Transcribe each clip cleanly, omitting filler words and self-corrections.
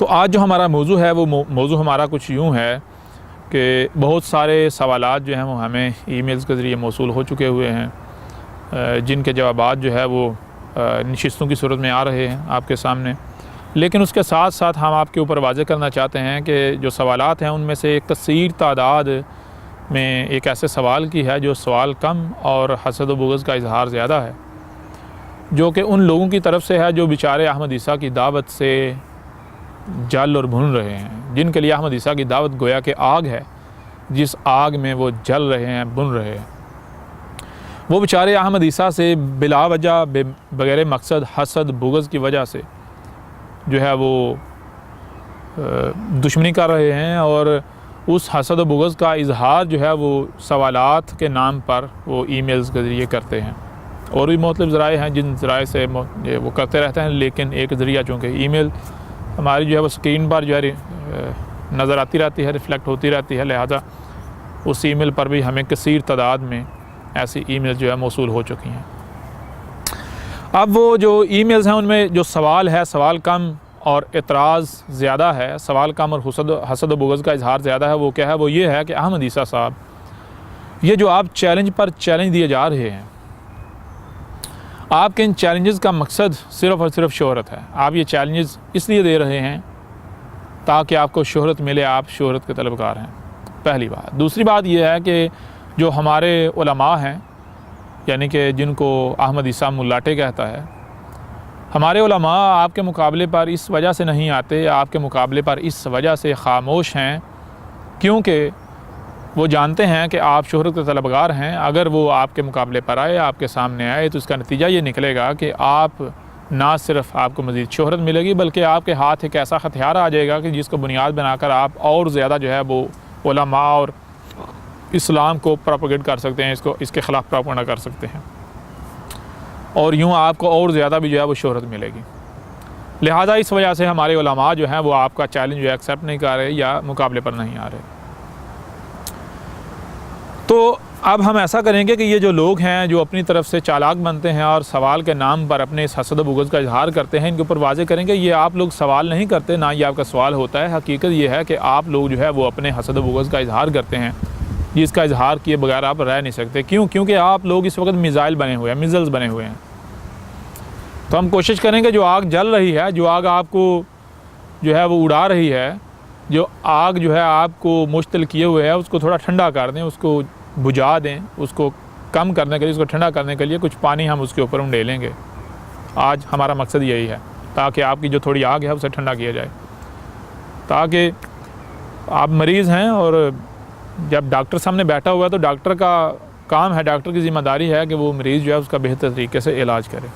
तो आज जो हमारा मौजू है वो मौजू हमारा कुछ यूँ है कि बहुत सारे सवालात जो हैं वो हमें ईमेल्स के ज़रिए मौसूल हो चुके हुए हैं, जिनके जवाबात जो है वो नशिस्तों की सूरत में आ रहे हैं आपके सामने। लेकिन उसके साथ साथ हम आपके ऊपर वाज़ेह करना चाहते हैं कि जो सवालात हैं उनमें से एक कसीर तादाद में एक ऐसे सवाल की है जो सवाल कम और हसद व बुग़्ज़ का इजहार ज़्यादा है, जो कि उन लोगों की तरफ से है जो बेचारे अहमद ईसा की दावत से जल और भुन रहे हैं, जिनके लिए अहमद ईसा की दावत गोया कि आग है, जिस आग में वो जल रहे हैं, भुन रहे हैं। वो बेचारे अहमद ईसा से बिला वजह बगैर मकसद हसद बुग़्ज़ की वजह से जो है वो दुश्मनी कर रहे हैं, और उस हसद व बुग़्ज़ का इजहार जो है वो सवालात के नाम पर वो ईमेल्स के ज़रिए करते हैं। और भी मुख्तलिफ़ ज़राए हैं जिन ज़राए से वो करते रहते हैं, लेकिन एक ज़रिया चूँकि ईमेल हमारी जो है वो स्क्रीन पर जो है नज़र आती रहती है, रिफ़्लेक्ट होती रहती है, लिहाजा उस ईमेल पर भी हमें कसीर तादाद में ऐसी ईमेल जो है मौसूल हो चुकी हैं। अब वो जो ईमेल्स हैं उनमें जो सवाल है, सवाल कम और एतराज़ ज़्यादा है, सवाल कम और हसद व बुग़्ज़ का इजहार ज़्यादा है। वो क्या है? वो ये है कि अहमद ईसा साहब, ये जो आप चैलेंज पर चैलेंज दिए जा रहे हैं, आपके इन चैलेंजेस का मकसद सिर्फ़ और सिर्फ शोहरत है। आप ये चैलेंजेस इसलिए दे रहे हैं ताकि आपको शोहरत मिले, आप शोहरत के तलबगार हैं, पहली बात। दूसरी बात यह है कि जो हमारे उलमा हैं, यानी कि जिनको अहमद ईसा मुल्लाटे कहता है, हमारे उलमा आपके मुकाबले पर इस वजह से नहीं आते, आपके मुकाबले पर इस वजह से ख़ामोश हैं क्योंकि वो जानते हैं कि आप शोहरत के तलबगार हैं। अगर वो आपके मुकाबले पर आए, आपके सामने आए, तो इसका नतीजा ये निकलेगा कि आप ना सिर्फ आपको मज़ीद शोहरत मिलेगी, बल्कि आपके हाथ एक ऐसा हथियार आ जाएगा कि जिसको बुनियाद बनाकर आप और ज़्यादा जो है वो उलमा और इस्लाम को प्रोपेगेट कर सकते हैं, इसके ख़िलाफ़ प्रोपेगेंडा कर सकते हैं, और यूँ आपको और ज़्यादा भी जो है वो शोहरत मिलेगी। लिहाजा इस वजह से हमारे उलमा जो हैं वो आपका चैलेंज जो है एक्सेप्ट नहीं कर रहे या मुकाबले पर नहीं आ रहे। तो अब हम ऐसा करेंगे कि ये जो लोग हैं जो अपनी तरफ से चालाक बनते हैं और सवाल के नाम पर अपने इस हसद व बुग़्ज़ का इजहार करते हैं, इनके ऊपर वाज़ेह करेंगे ये आप लोग सवाल नहीं करते, ना ये आपका सवाल होता है। हकीकत ये है कि आप लोग जो है वो अपने हसद व बुग़्ज़ का इजहार करते हैं, जिसका इजहार किए बगैर आप रह नहीं सकते। क्यों? क्योंकि आप लोग इस वक्त मिज़ाइल बने हुए हैं, मिज़ल्स बने हुए हैं। तो हम कोशिश करेंगे जो आग जल रही है, जो आग आपको जो है वो उड़ा रही है, जो आग जो है आपको मुश्तिल किए हुए है, उसको थोड़ा ठंडा कर दें, उसको बुझा दें, उसको कम करने के लिए, उसको ठंडा करने के लिए कुछ पानी हम उसके ऊपर उंडेलेंगे। आज हमारा मकसद यही है, ताकि आपकी जो थोड़ी आग है उसे ठंडा किया जाए, ताकि आप मरीज़ हैं और जब डॉक्टर सामने बैठा हुआ है तो डॉक्टर का काम है, डॉक्टर की ज़िम्मेदारी है कि वो मरीज़ जो है उसका बेहतर तरीके से इलाज करे।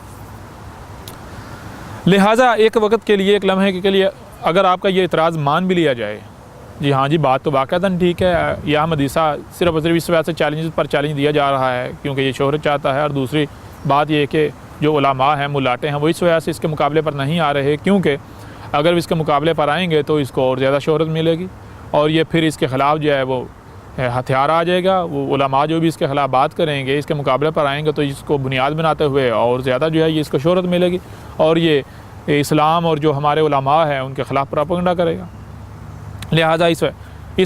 लिहाजा एक वक्त के लिए, एक लम्हे के लिए अगर आपका ये इतराज़ मान भी लिया जाए, जी हाँ जी, बात तो वाक़अतन ठीक है, यह अहमद ईसा सिर्फ़ और सिर्फ इस वजह से चैलेंज पर चैलेंज दिया जा रहा है क्योंकि ये शोहरत चाहता है, और दूसरी बात ये कि जो उलमा हैं, मुल्लाटे हैं, वो इस वजह से इसके मुकाबले पर नहीं आ रहे क्योंकि अगर इसके मुकाबले पर आएंगे तो इसको और ज़्यादा शोहरत मिलेगी, और ये फिर इसके ख़िलाफ़ जो है वो हथियार आ जाएगा। वो उलमा जो भी इसके ख़िलाफ़ बात करेंगे, इसके मुकाबले पर आएंगे, तो इसको बुनियाद बनाते हुए और ज़्यादा जो है ये इसको शोहरत मिलेगी, और ये इस्लाम और जो हमारे उलमा हैं उनके ख़िलाफ़ प्रोपेगेंडा करेगा। लिहाजा इस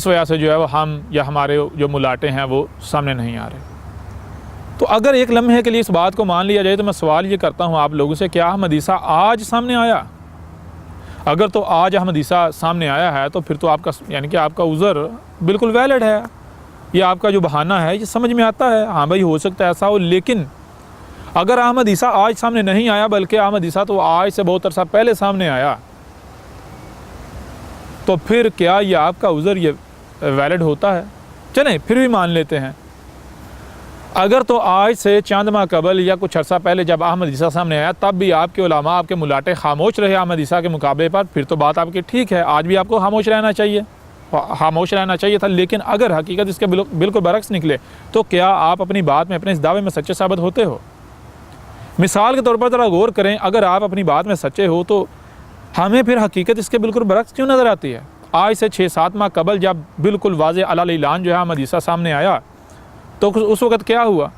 वजह से जो है वो हम या हमारे जो मुलाटे हैं वो सामने नहीं आ रहे। तो अगर एक लम्हे के लिए इस बात को मान लिया जाए तो मैं सवाल ये करता हूँ आप लोगों से, क्या अहमद ईसा आज सामने आया? अगर तो आज अहमद ईसा सामने आया है तो फिर तो आपका यानी कि आपका उज़र बिल्कुल वैलिड है, ये आपका जो बहाना है ये समझ में आता है, हाँ भाई हो सकता है ऐसा हो। लेकिन अगर अहमद ईसा आज सामने नहीं आया, बल्कि अहमद ईसा तो आज से बहुत अरसा पहले सामने आया, तो फिर क्या ये आपका उज़र ये वैलिड होता है? चलें फिर भी मान लेते हैं, अगर तो आज से चंद माह कबल या कुछ अर्सा पहले जब अहमद ईसा सामने आया तब भी आपके उलमा, आपके मुलाटे खामोश रहे अहमद ईसा के मुकाबले पर, फिर तो बात आपकी ठीक है, आज भी आपको खामोश रहना चाहिए, खामोश रहना चाहिए था। लेकिन अगर हकीकत इसके बिल्कुल बरक्स निकले तो क्या आप अपनी बात में, अपने इस दावे में सच्चे साबित होते हो? मिसाल के तौर पर ज़रा गौर करें, अगर आप अपनी बात में सच्चे हो तो हमें फिर हकीकत इसके बिल्कुल बरक्स क्यों नज़र आती है? आज से 6-7 माह कबल जब बिल्कुल वाज़े अला ऐलान जो है अहमद ईसा सामने आया तो उस वक़्त क्या हुआ?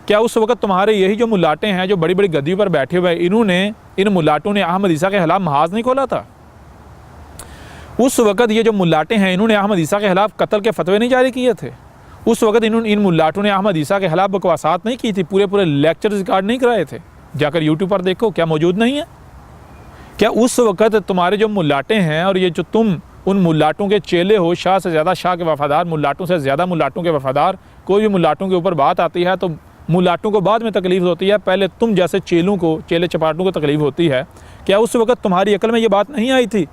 क्या उस वक़्त तुम्हारे यही जो मुलाटे हैं जो बड़ी बड़ी गद्दी पर बैठे हुए हैं, इन मुलाटों ने अहमद ईसा के खिलाफ महाज नहीं खोला था? उस वक़्त ये जो मुल्लाटे हैं इन्होंने अहमद ईसा के ख़िलाफ़ कत्ल के फतवे नहीं जारी किए थे। उस वक़्त इन मुल्लाटों ने अहमद ईसा के ख़िलाफ़ बकवासात नहीं की थी, पूरे लेक्चर रिकॉर्ड नहीं कराए थे। जाकर यूट्यूब पर देखो, क्या मौजूद नहीं है? क्या उस वक़्त तुम्हारे जो मुल्लाटे हैं और ये जो तुम उन मुल्लाटों के चेले हो, शाह से ज़्यादा शाह के वफ़ादार, मुल्लाटों से ज़्यादा मुल्लाटों के वफ़ादार, कोई भी मुल्लाटों के ऊपर बात आती है तो मुल्लाटों को बाद में तकलीफ़ होती है, पहले तुम जैसे चेलों को, चेले चपाटों को तकलीफ़ होती है। क्या उस वक़्त तुम्हारी अकल में ये बात नहीं आई थी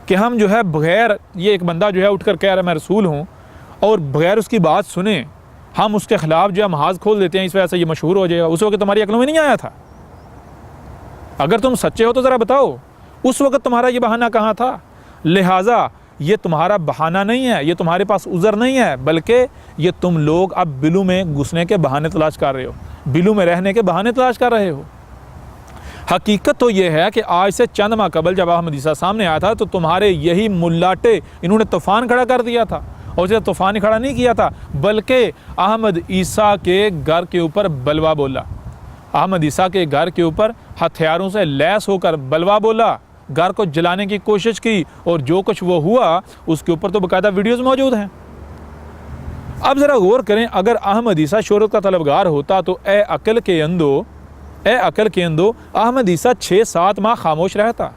कि हम जो है बग़ैर, ये एक बंदा जो है उठकर कह रहा है मैं रसूल हूँ, और बग़ैर उसकी बात सुने हम उसके ख़िलाफ़ जो है महाज़ खोल देते हैं, इस वजह से ये मशहूर हो जाएगा। उस वक़्त तुम्हारी अकल में नहीं आया था? अगर तुम सच्चे हो तो ज़रा बताओ, उस वक़्त तुम्हारा ये बहाना कहाँ था? लिहाजा ये तुम्हारा बहाना नहीं है, ये तुम्हारे पास उज़र नहीं है, बल्कि ये तुम लोग अब बिलू में घुसने के बहाने तलाश कर रहे हो, बिलू में रहने के बहाने तलाश कर रहे हो। हकीकत तो ये है कि आज से चंद माह कबल जब अहमद ईसा सामने आया था तो तुम्हारे यही मुल्लाटे इन्होंने तूफ़ान खड़ा कर दिया था, और जब तूफ़ान ही खड़ा नहीं किया था बल्कि अहमद ईसा के घर के ऊपर बलवा बोला, अहमद ईसा के घर के ऊपर हथियारों से लैस होकर बलवा बोला, घर को जलाने की कोशिश की, और जो कुछ वो हुआ उसके ऊपर तो बाकायदा वीडियोज़ मौजूद हैं। अब ज़रा गौर करें, अगर अहमद ईसा शोहरत का तलबगार होता तो ए अकल के अंदो अहमद ईसा 6-7 माह खामोश रहता।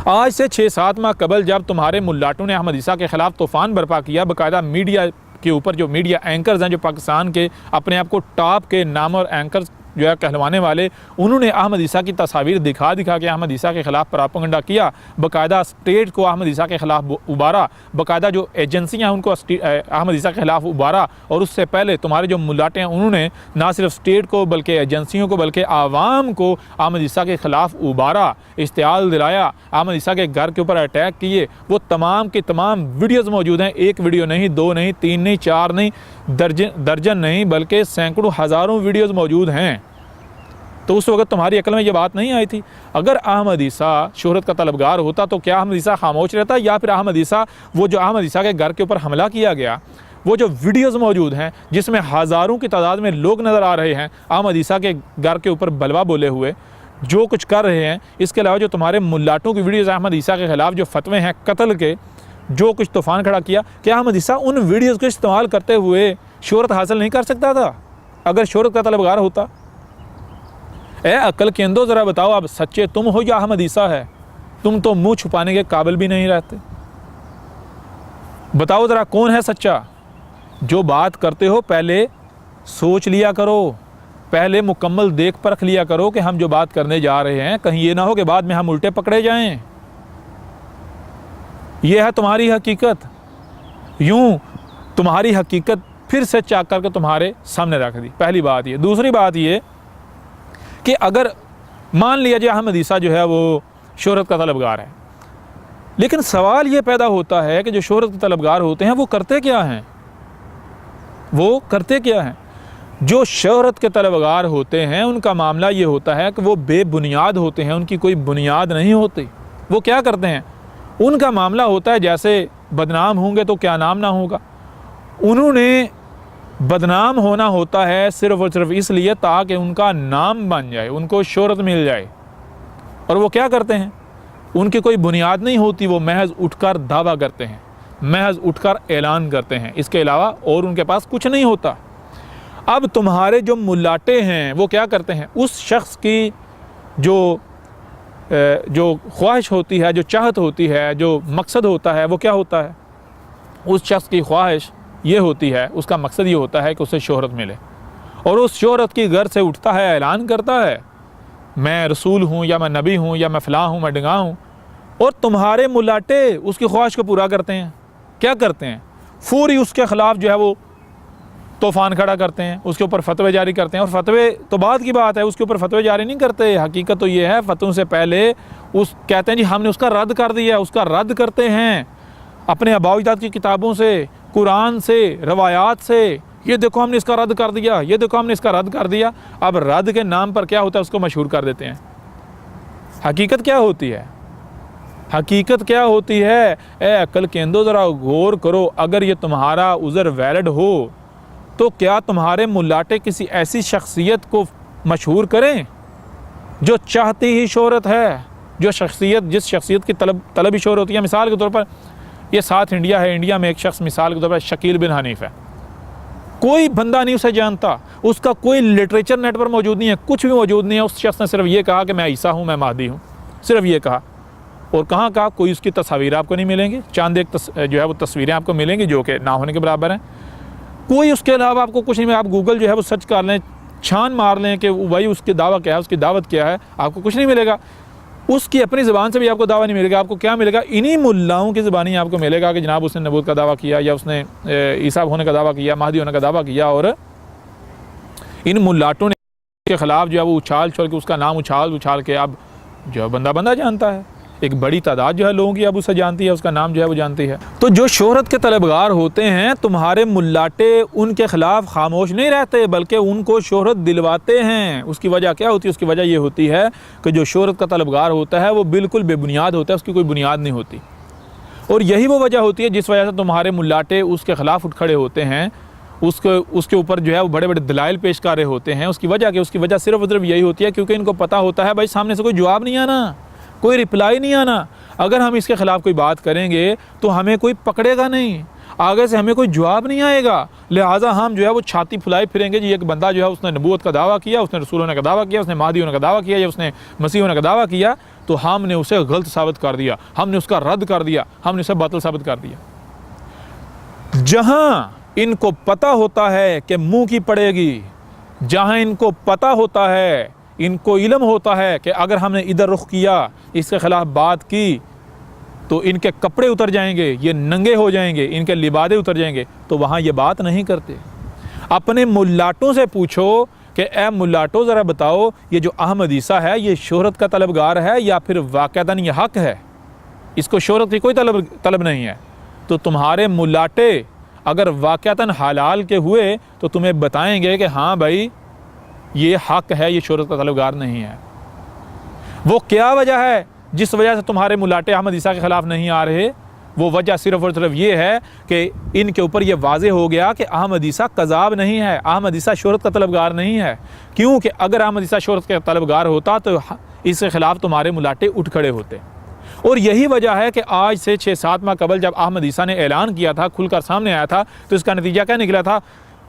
आज से 6-7 माह कबल जब तुम्हारे मुल्लाटों ने अहमद ईसा के ख़िलाफ़ तूफ़ान बर्पा किया, बाकायदा मीडिया के ऊपर जो मीडिया एंकर्स हैं, जो पाकिस्तान के अपने आप को टॉप के नामवर एंकर्स जो है कहलवाने वाले, उन्होंने अहमद ईसा की तस्वीर दिखा के अहमद ईसा के ख़िलाफ़ प्रोपेगेंडा किया, बाकायदा स्टेट को अहमद ईसा के ख़िलाफ़ उबारा, बाकायदा जो एजेंसियाँ उनको अहमद ईसा के ख़िलाफ़ उबारा। और उससे पहले तुम्हारे जो मुल्लाटे हैं उन्होंने ना सिर्फ स्टेट को बल्कि एजेंसियों को बल्कि आवाम को अहमद ईसा के ख़िलाफ़ उबारा, इश्तिआल दिलाया, अहमद ईसा के घर के ऊपर अटैक किए। वो तमाम की तमाम वीडियोज़ मौजूद हैं, एक वीडियो नहीं, 2 नहीं, 3 नहीं, 4 नहीं, दर्जन नहीं, बल्कि सैकड़ों हज़ारों वीडियोज़ मौजूद हैं। तो उस वक़्त तुम्हारी अकल में ये बात नहीं आई थी? अगर अहमद ईसा शोहरत का तलबगार होता तो क्या अहमद ईसा खामोश रहता? या फिर अहमद ईसा, वो जो अहमद ईसा के घर के ऊपर हमला किया गया, वो जो वीडियोज़ मौजूद हैं जिसमें हज़ारों की तादाद में लोग नज़र आ रहे हैं अहमद ईसा के घर के ऊपर बलवा बोले हुए, जो कुछ कर रहे हैं, इसके अलावा जो तुम्हारे मुल्लाटों की वीडियोज़ अहमद ईसा के ख़िलाफ़ जो फतवे हैं कत्ल के, जो कुछ तूफ़ान खड़ा किया, क्या अहमद ईसा उन वीडियोज़ को इस्तेमाल करते हुए शोहरत हासिल नहीं कर सकता था अगर शोहरत का तलबगार होता? ए अकल के अंदो, ज़रा बताओ, अब सच्चे तुम हो या अहमद ईसा है? तुम तो मुंह छुपाने के काबिल भी नहीं रहते। बताओ ज़रा कौन है सच्चा? जो बात करते हो पहले सोच लिया करो, पहले मुकम्मल देख परख लिया करो कि हम जो बात करने जा रहे हैं कहीं ये ना हो कि बाद में हम उल्टे पकड़े जाएं। ये है तुम्हारी हकीकत। यूं तुम्हारी हकीकत फिर से चाक करके तुम्हारे सामने रख दी, पहली बात ये। दूसरी बात ये कि अगर मान लिया जाए अहमद ईसा जो है वो शोहरत का तलबगार है, लेकिन सवाल ये पैदा होता है कि जो शोहरत के तलबगार होते हैं वो करते क्या हैं? वो करते क्या हैं? जो शोहरत के तलबगार होते हैं उनका मामला ये होता है कि वो बेबुनियाद होते हैं, उनकी कोई बुनियाद नहीं होती। वो क्या करते हैं? उनका मामला होता है जैसे बदनाम होंगे तो क्या नाम ना होगा। उन्होंने बदनाम होना होता है सिर्फ़ और सिर्फ इसलिए ताकि उनका नाम बन जाए, उनको शोहरत मिल जाए। और वो क्या करते हैं? उनकी कोई बुनियाद नहीं होती, वो महज उठकर दावा करते हैं, महज उठकर ऐलान करते हैं, इसके अलावा और उनके पास कुछ नहीं होता। अब तुम्हारे जो मुल्लाटे हैं वो क्या करते हैं? उस शख्स की जो ख्वाहिश होती है, जो चाहत होती है, जो मकसद होता है, वो क्या होता है? उस शख्स की ख्वाहिश ये होती है, उसका मकसद ये होता है कि उसे शोहरत मिले, और उस शोहरत की घर से उठता है, ऐलान करता है मैं रसूल हूँ, या मैं नबी हूँ, या मैं फ़लाँ हूँ, मैं ढिंगा हूँ। और तुम्हारे मुल्लाटे उसकी ख्वाहिश को पूरा करते हैं। क्या करते हैं? फौरी उसके ख़िलाफ़ जो है वो तूफ़ान खड़ा करते हैं, उसके ऊपर फतवे जारी करते हैं। और फतवे तो बात की बात है, उसके ऊपर फतवे जारी नहीं करते। हकीकत तो ये है, फतवों से पहले उस कहते हैं जी हमने उसका रद्द कर दिया, उसका रद्द करते हैं अपने आबा-ओ-अजदाद की किताबों से, कुरान से, रवायात से। ये देखो हमने इसका रद्द कर दिया, ये देखो हमने इसका रद्द कर दिया। अब रद्द के नाम पर क्या होता है? उसको मशहूर कर देते हैं। हकीकत क्या होती है? हकीकत क्या होती है? ए अक्ल के अंदो, ज़रा गौर करो। अगर ये तुम्हारा उज़र वैलिड हो तो क्या तुम्हारे मुल्लाटे किसी ऐसी शख्सियत को मशहूर करें जो चाहती ही शोहरत है, जो शख्सियत जिस शख्सियत की तलबी शोहरत होती है, मिसाल के तौर पर ये साथ इंडिया है, इंडिया में एक शख्स मिसाल के तौर पर शकील बिन हनीफ है, कोई बंदा नहीं उसे जानता, उसका कोई लिटरेचर नेट पर मौजूद नहीं है, कुछ भी मौजूद नहीं है। उस शख्स ने सिर्फ ये कहा कि मैं ईसा हूँ, मैं महदी हूँ, सिर्फ ये कहा। और कहाँ कहा, कोई उसकी तस्वीर आपको नहीं मिलेंगी, चंद एक जो है वो तस्वीरें आपको मिलेंगी जो कि ना होने के बराबर हैं। कोई उसके अलावा आपको कुछ नहीं। आप गूगल जो है वो सर्च कर लें, छान मार लें कि भाई उसकी दावा क्या है, उसकी दावत क्या है, आपको कुछ नहीं मिलेगा। उसकी अपनी ज़बान से भी आपको दावा नहीं मिलेगा। आपको क्या मिलेगा, इन्हीं मुल्लाओं की ज़बानी आपको मिलेगा कि जनाब उसने नबूवत का दावा किया, या उसने ईसा होने का दावा किया, महदी होने का दावा किया। और इन मुल्लाटों ने के ख़िलाफ़ जो है वो उछाल छोड़ के उसका नाम उछाल के अब जो है बंदा जानता है। एक बड़ी तादाद जो है लोगों की अब उसे जानती है, उसका नाम जो है वो जानती है। तो जो शोहरत के तलबगार होते हैं, तुम्हारे मुल्लाटे उनके ख़िलाफ़ खामोश नहीं रहते, बल्कि उनको शोहरत दिलवाते हैं। उसकी वजह क्या होती है? उसकी वजह ये होती है कि जो शोहरत का तलबगार होता है वो बिल्कुल बेबुनियाद होता है, उसकी कोई बुनियाद नहीं होती। और यही वो वजह होती है जिस वजह से तुम्हारे मुल्लाटे उसके ख़िलाफ़ उठ खड़े होते हैं, उसके ऊपर जो है वो बड़े बड़े दलाइल पेश कर रहे होते हैं। उसकी वजह सिर्फ और सिर्फ यही होती है क्योंकि इनको पता होता है भाई सामने से कोई जवाब नहीं आना, कोई रिप्लाई नहीं आना। अगर हम इसके ख़िलाफ़ कोई बात करेंगे तो हमें कोई पकड़ेगा नहीं, आगे से हमें कोई जवाब नहीं आएगा। लिहाजा हम जो है वो छाती फुलाई फिरेंगे जी एक बंदा जो है उसने नबूवत का दावा किया, उसने रसूल होने का दावा किया, उसने महदी होने का दावा किया, या उसने मसीह होने का दावा किया, तो हमने उसे गलत साबित कर दिया, हमने उसका रद्द कर दिया, हमने उसे बातिल साबित कर दिया। जहाँ इनको पता होता है कि मुँह की पड़ेगी, जहाँ इनको पता होता है, इनको इल्म होता है कि अगर हमने इधर रुख किया, इसके ख़िलाफ़ बात की, तो इनके कपड़े उतर जाएंगे, ये नंगे हो जाएंगे, इनके लिबादे उतर जाएंगे, तो वहाँ ये बात नहीं करते। अपने मुल्लाटों से पूछो कि ए मुल्लाटों ज़रा बताओ, ये जो अहमद ईसा है ये शोहरत का तलबगार है या फिर वाक़अतन ये हक़ है? इसको शोहरत की कोई तलब नहीं है। तो तुम्हारे मुल्लाटे अगर वाक़अतन हलाल के हुए तो तुम्हें बताएंगे कि हाँ भाई ये हक़ है, ये शोहरत का तलबगार नहीं है। वो क्या वजह है जिस वजह से तुम्हारे मुल्लाटे अहमद ईसा के ख़िलाफ़ नहीं आ रहे? वो वजह सिर्फ़ और सिर्फ ये है कि इनके ऊपर ये वाज़े हो गया कि अहमद ईसा कज़ाब नहीं है, अहमद ईसा शोहरत का तलबगार नहीं है। क्योंकि अगर अहमद ईसा शोहरत का तलबगार होता तो इसके ख़िलाफ़ तुम्हारे मुल्लाटे उठ खड़े होते। और यही वजह है कि आज से 6-7 माह कबल जब अहमद ईसा ने ऐलान किया था, खुलकर सामने आया था, तो इसका नतीजा क्या निकला था?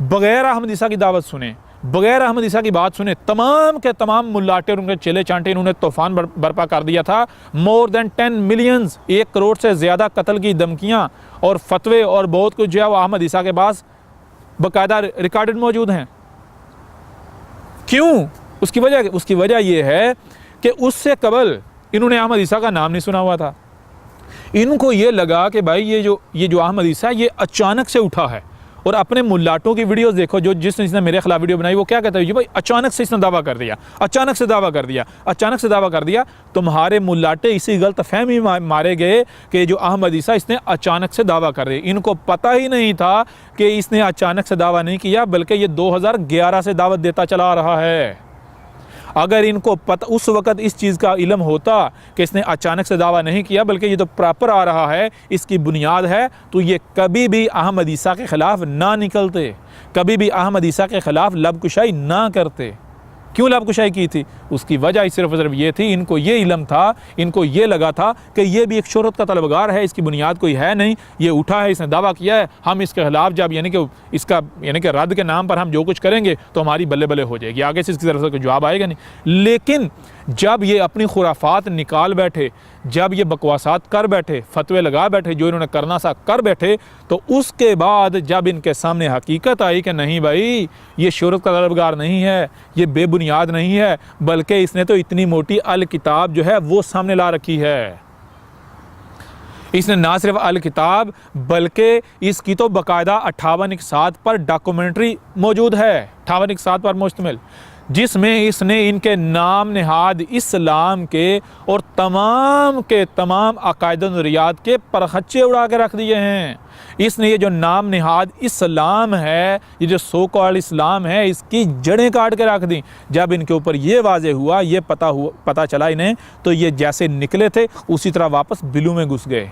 बग़ैर अहमद ईसा की दावत सुने, बग़ैर अहमद ईसा की बात सुने, तमाम के तमाम मुल्लाटे और उनके चेले चांटे इन्होंने तूफ़ान बर्पा कर दिया था। मोर देन 10 मिलियंस, 1 करोड़ से ज़्यादा कत्ल की धमकियाँ और फतवे और बहुत कुछ जो है वो अहमद ईसा के पास बाकायदा रिकॉर्डेड मौजूद हैं। क्यों? उसकी वजह ये है कि उससे कबल इन्होंने अहमद ईसा का नाम नहीं सुना हुआ था। इनको ये लगा कि भाई ये जो अहमद ईसा ये अचानक से उठा है। और अपने मुल्लाटों की वीडियोस देखो, जिसने मेरे खिलाफ वीडियो बनाई, वो क्या कहता है? ये भाई अचानक से इसने दावा कर दिया, अचानक से दावा कर दिया। तुम्हारे मुल्लाटे इसी गलतफहमी मारे गए कि जो अहमद ईसा इसने अचानक से दावा कर दिया। इनको पता ही नहीं था कि इसने अचानक से दावा नहीं किया, बल्कि ये 2011 से दावत देता चला रहा है। अगर इनको पता उस वक़्त इस चीज़ का इल्म होता कि इसने अचानक से दावा नहीं किया बल्कि ये तो प्रॉपर आ रहा है, इसकी बुनियाद है, तो ये कभी भी अहमद ईसा के ख़िलाफ़ ना निकलते, कभी भी अहमद ईसा के ख़िलाफ़ लबकुशाई ना करते। क्यों लबकुशाई की थी? उसकी वजह सिर्फ ये थी, इनको ये इल्म था, इनको ये लगा था कि ये भी एक शोहरत का तलबगार है, इसकी बुनियाद कोई है नहीं, ये उठा है, इसने दावा किया है, हम इसके ख़िलाफ़ जब यानी कि रद्द के नाम पर हम जो कुछ करेंगे तो हमारी बल्ले बल्ले हो जाएगी, आगे से इसकी तरफ से कोई जवाब आएगा नहीं। लेकिन जब ये अपनी खुराफात निकाल बैठे, जब ये बकवासात कर बैठे, फतवे लगा बैठे, जो इन्होंने करना सा कर बैठे, तो उसके बाद जब इनके सामने हकीकत आई कि नहीं भाई ये शोहरत का तलबगार नहीं है, ये बेबुनियाद नहीं है, बल्कि इसने तो इतनी मोटी अल किताब जो है वो सामने ला रखी है। इसने ना सिर्फ अल किताब बल्कि इसकी तो बाकायदा 58 इक़सात पर डॉक्यूमेंट्री मौजूद है, 58 इक़सात पर मुश्तमिल, जिसमें इसने इनके नाम नहाद इस्लाम के और तमाम के तमाम अकायद नज़रियात के परखच्चे उड़ा के रख दिए हैं। इसने ये जो नाम नहाद इस्लाम है, ये जो सो कॉल्ड इस्लाम है, इसकी जड़ें काट के रख दी। जब इनके ऊपर ये वाज़े हुआ, ये पता चला इन्हें, तो ये जैसे निकले थे उसी तरह वापस बिलू में घुस गए।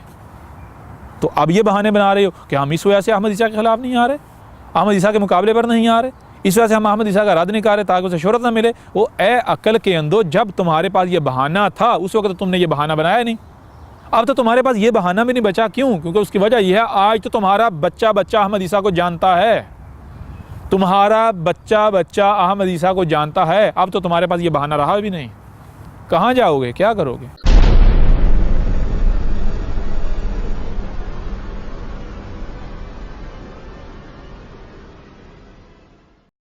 तो अब ये बहाने बना रहे हो कि हम इस वजह से अहमद ईसा के ख़िलाफ़ नहीं आ रहे, अहमद ईसा के मुकाबले पर नहीं आ रहे। इस वजह से हम अहमद ईसा का रद्द नहीं कर रहे ताकि उसे शोहरत ना मिले। वो ए अक्ल के अंदो, जब तुम्हारे पास ये बहाना था उस वक्त तो तुमने ये बहाना बनाया नहीं, अब तो तुम्हारे पास ये बहाना भी नहीं बचा। क्यों? क्योंकि उसकी वजह यह है आज तो तुम्हारा बच्चा बच्चा अहमद ईसा को जानता है, तुम्हारा बच्चा बच्चा अहमद ईसा को जानता है। अब तो तुम्हारे पास ये बहाना रहा भी नहीं, कहाँ जाओगे, क्या करोगे?